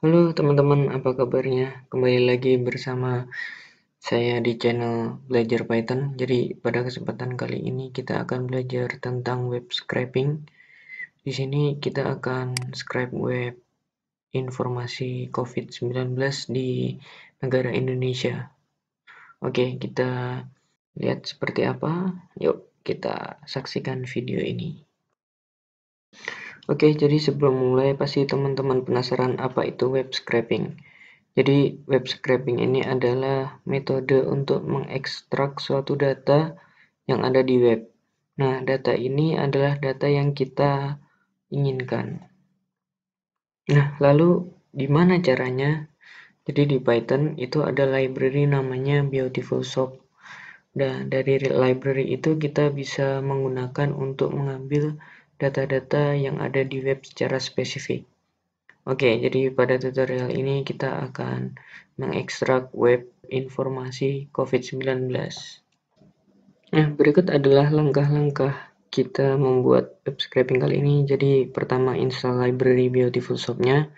Halo teman-teman, apa kabarnya? Kembali lagi bersama saya di channel Belajar Python. Jadi pada kesempatan kali ini kita akan belajar tentang web scraping. Di sini kita akan scrape web informasi COVID-19 di negara Indonesia. Oke, kita lihat seperti apa. Yuk kita saksikan video ini. Oke, jadi sebelum mulai pasti teman-teman penasaran apa itu web scraping. Jadi web scraping ini adalah metode untuk mengekstrak suatu data yang ada di web. Nah, data ini adalah data yang kita inginkan. Nah, lalu gimana caranya? Jadi di Python itu ada library namanya Beautiful Shop. Dan dari library itu kita bisa menggunakan untuk mengambil data-data yang ada di web secara spesifik. Oke, jadi pada tutorial ini kita akan mengekstrak web informasi COVID-19. Nah, berikut adalah langkah-langkah kita membuat web scraping kali ini. Jadi, pertama install library Beautiful Shop-nya.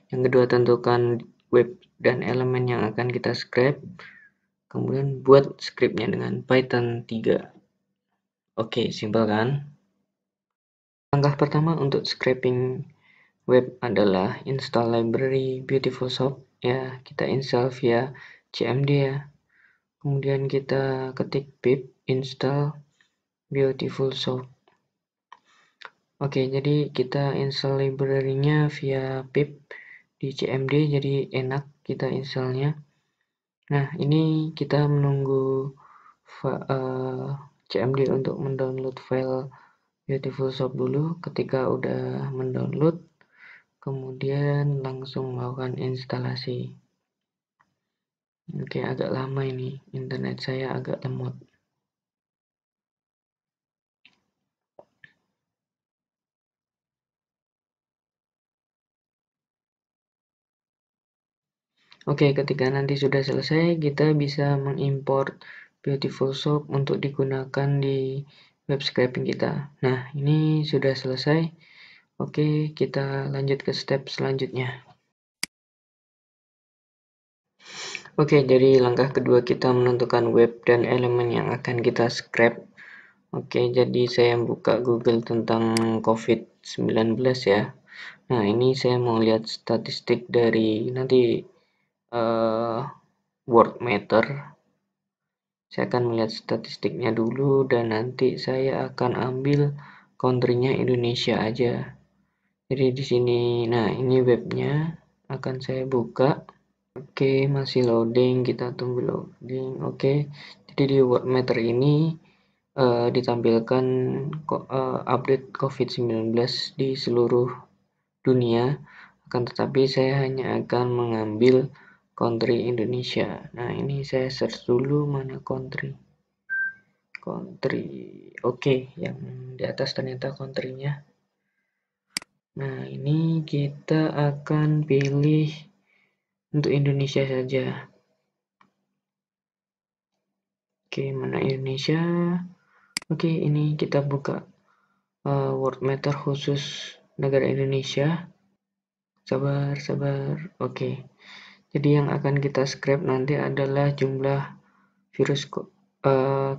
Yang kedua, tentukan web dan elemen yang akan kita scrape. Kemudian buat scriptnya dengan Python 3. Oke, simpel kan? Langkah pertama untuk scraping web adalah install library Beautiful Shop. Ya, kita install via cmd ya. Kemudian kita ketik pip install Beautiful Shop. Oke, jadi kita install library-nya via pip di cmd, jadi enak kita installnya. Nah, ini kita menunggu cmd untuk mendownload file Beautiful Shop dulu. Ketika udah mendownload, kemudian langsung melakukan instalasi. Oke, agak lama ini, internet saya agak lemot. Oke, ketika nanti sudah selesai, kita bisa mengimport Beautiful Shop untuk digunakan di web scraping kita. Nah, ini sudah selesai. Oke, kita lanjut ke step selanjutnya. Oke, jadi langkah kedua kita menentukan web dan elemen yang akan kita scrape. Oke, jadi saya buka Google tentang COVID-19 ya. Nah, ini saya mau lihat statistik dari nanti Worldmeter. Saya akan melihat statistiknya dulu dan nanti saya akan ambil country-nya Indonesia aja. Jadi di sini, nah ini webnya akan saya buka. Oke, masih loading, kita tunggu loading. Oke, jadi di Worldmeter ini ditampilkan update COVID-19 di seluruh dunia. Akan tetapi saya hanya akan mengambil country Indonesia. Nah, ini saya search dulu mana country. Oke, yang di atas ternyata country-nya. Nah, ini kita akan pilih untuk Indonesia saja. Oke, mana Indonesia? Oke, ini kita buka Worldmeter khusus negara Indonesia. Sabar. Oke. Jadi yang akan kita scrape nanti adalah jumlah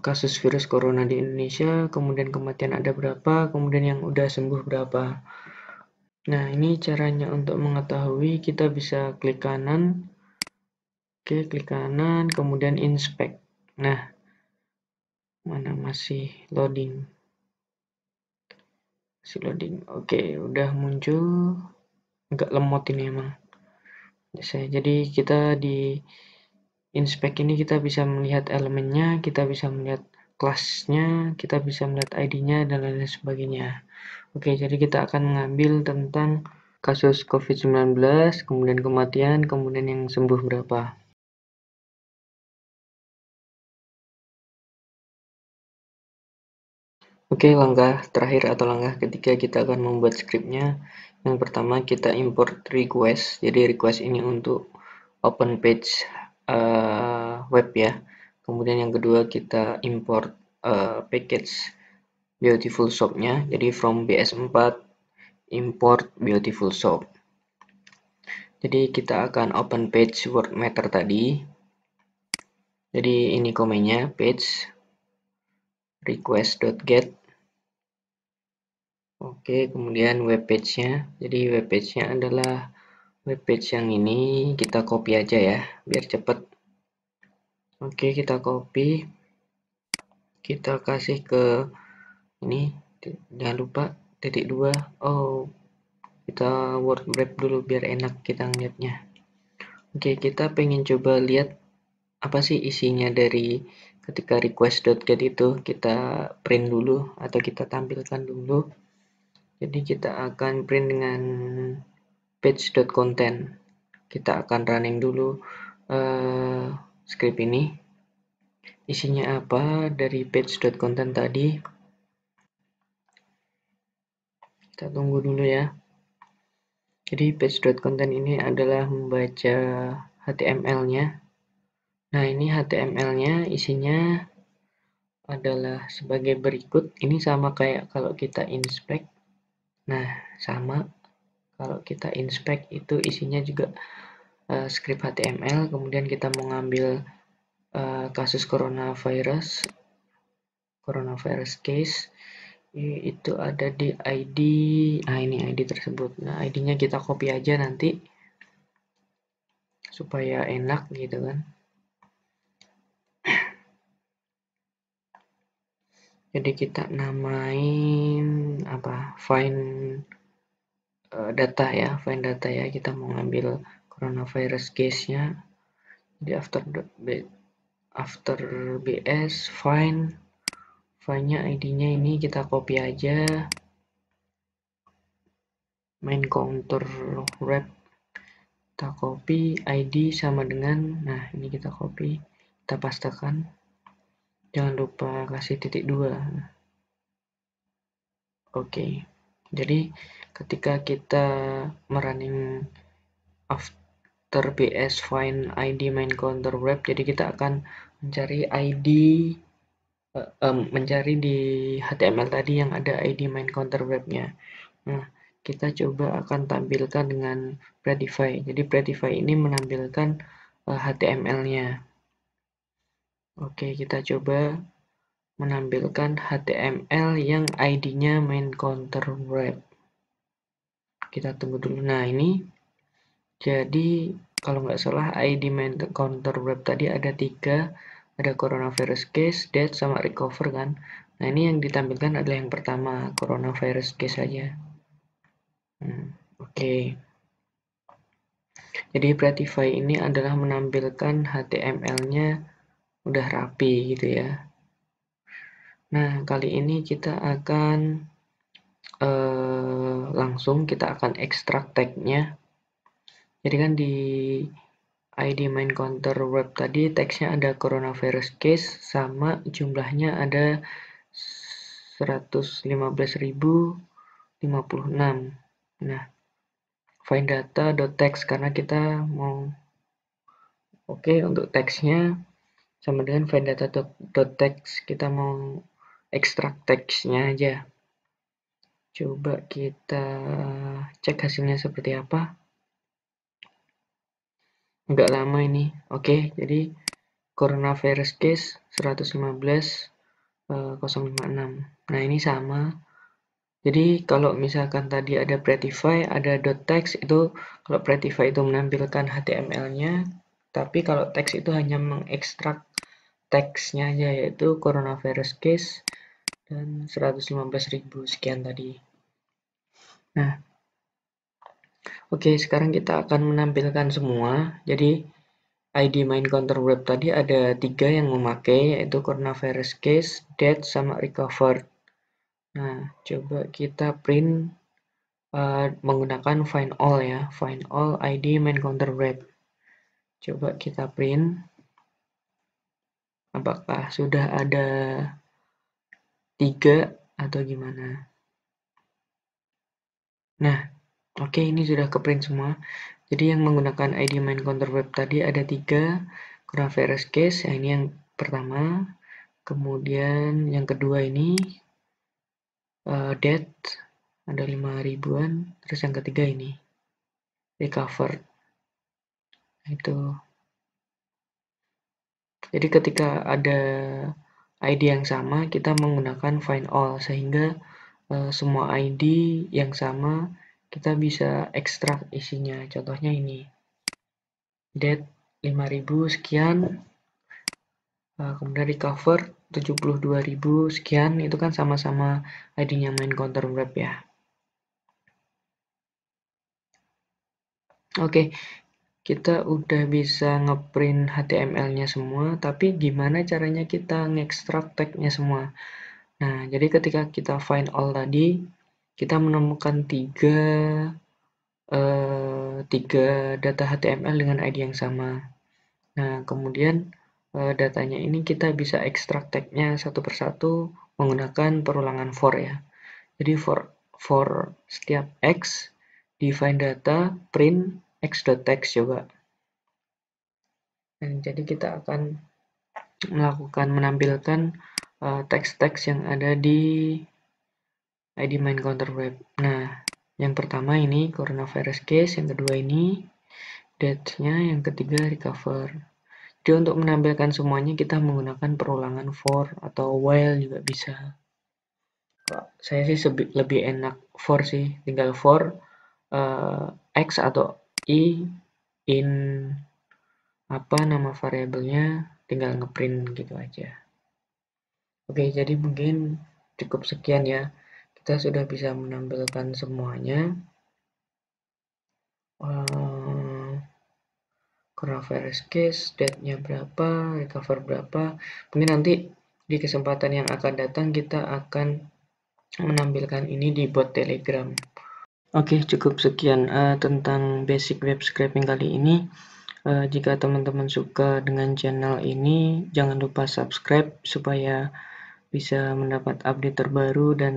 kasus virus corona di Indonesia, kemudian kematian ada berapa, kemudian yang udah sembuh berapa. Nah, ini caranya untuk mengetahui, kita bisa klik kanan. Oke, klik kanan, kemudian inspect. Nah, mana masih loading. Oke, udah muncul. Agak lemot ini emang. Jadi kita di inspect ini kita bisa melihat elemennya, kita bisa melihat kelasnya, kita bisa melihat ID-nya, dan lain sebagainya. Oke, jadi kita akan mengambil tentang kasus COVID-19, kemudian kematian, kemudian yang sembuh berapa. Oke, langkah terakhir atau langkah ketiga kita akan membuat scriptnya. Yang pertama kita import request. Jadi request ini untuk open page web ya. Kemudian yang kedua kita import package Beautiful Shop-nya. Jadi from bs4 import Beautiful Shop. Jadi kita akan open page word matter tadi. Jadi ini komennya page request.get. Oke, kemudian web page-nya. Jadi web page-nya adalah web page yang ini, kita copy aja ya, biar cepet. Oke, kita copy. Kita kasih ke ini, jangan lupa titik 2. Oh, kita word wrap dulu biar enak kita ngeliatnya. Oke, kita pengen coba lihat apa sih isinya dari ketika request.get itu. Kita print dulu atau kita tampilkan dulu. Jadi kita akan print dengan page.content. Kita akan running dulu script ini. Isinya apa dari page.content tadi. Kita tunggu dulu ya. Jadi page.content ini adalah membaca HTML-nya. Nah, ini HTML-nya isinya adalah sebagai berikut. Ini sama kayak kalau kita inspect. Nah, sama kalau kita inspect itu isinya juga script HTML. Kemudian kita mau ngambil kasus coronavirus case itu ada di ID. Nah, ini ID tersebut. Nah, ID-nya kita copy aja nanti supaya enak gitu kan. Jadi kita namain apa? Find data ya, find data ya. Kita mau ngambil coronavirus case-nya. Jadi after BS find-nya ID-nya ini kita copy aja. Main counter wrap kita copy, ID sama dengan, nah ini kita copy, kita pastekan. Jangan lupa kasih titik 2. Oke. Jadi ketika kita merunning after BS find ID main counter wrap, jadi kita akan mencari ID mencari di HTML tadi yang ada ID main counter wrap-nya. Nah, kita coba akan tampilkan dengan Prettify. Jadi Prettify ini menampilkan HTML-nya. Oke, kita coba menampilkan HTML yang ID-nya main counter wrap. Kita tunggu dulu. Nah, ini jadi kalau nggak salah ID main counter wrap tadi ada 3. Ada coronavirus case, date, sama recover kan. Nah, ini yang ditampilkan adalah yang pertama, coronavirus case saja. Oke. Jadi Prettify ini adalah menampilkan HTML-nya udah rapi gitu ya. Nah, kali ini kita akan langsung kita akan ekstrak tag-nya. Jadi kan di ID main counter web tadi teksnya ada coronavirus case sama jumlahnya ada 115.056. Nah, find data.text karena kita mau untuk teksnya sama dengan find data.text, kita mau ekstrak teksnya aja. Coba kita cek hasilnya seperti apa. Agak lama ini. Oke, jadi coronavirus case 115.056. Nah, ini sama. Jadi kalau misalkan tadi ada Prettify, ada .text, itu kalau Prettify itu menampilkan HTML-nya, tapi kalau teks itu hanya mengekstrak teksnya aja, yaitu coronavirus case dan 115.000 sekian tadi. Nah, oke, sekarang kita akan menampilkan semua. Jadi ID main counter web tadi ada 3 yang memakai, yaitu coronavirus case, date, sama recovered. Nah, coba kita print menggunakan find all ya, find all ID main counter web. Coba kita print. Apakah sudah ada 3 atau gimana? Nah, oke, ini sudah ke print semua. Jadi yang menggunakan ID main counter web tadi ada 3, coronavirus case, ini yang pertama. Kemudian yang kedua ini date ada 5.000-an, terus yang ketiga ini recovered. Itu. Jadi ketika ada ID yang sama, kita menggunakan find all sehingga semua ID yang sama kita bisa ekstrak isinya. Contohnya ini, date 5000 sekian, kemudian recover 72.000 sekian, itu kan sama-sama ID-nya main counter web ya. Oke, kita udah bisa ngeprint HTML-nya semua, tapi gimana caranya kita ngekstrak tag-nya semua? Nah, jadi ketika kita find all tadi, kita menemukan tiga data HTML dengan ID yang sama. Nah, kemudian datanya ini kita bisa ekstrak tag-nya satu persatu menggunakan perulangan for ya. Jadi for setiap x di find data print x.text coba. Dan jadi kita akan menampilkan teks-teks yang ada di ID main counter web. Nah, yang pertama ini coronavirus case, yang kedua ini date-nya, yang ketiga recover. Jadi untuk menampilkan semuanya kita menggunakan perulangan for atau while juga bisa. Saya sih lebih enak for sih, tinggal for x atau i in apa nama variabelnya, tinggal ngeprint gitu aja. Oke, jadi mungkin cukup sekian ya. Kita sudah bisa menampilkan semuanya. Coronavirus case, date-nya berapa, recover berapa. Mungkin nanti di kesempatan yang akan datang kita akan menampilkan ini di bot Telegram. Oke, cukup sekian tentang basic web scraping kali ini. Jika teman-teman suka dengan channel ini, jangan lupa subscribe supaya bisa mendapat update terbaru dan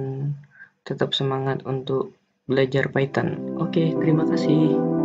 tetap semangat untuk belajar Python. Oke, terima kasih.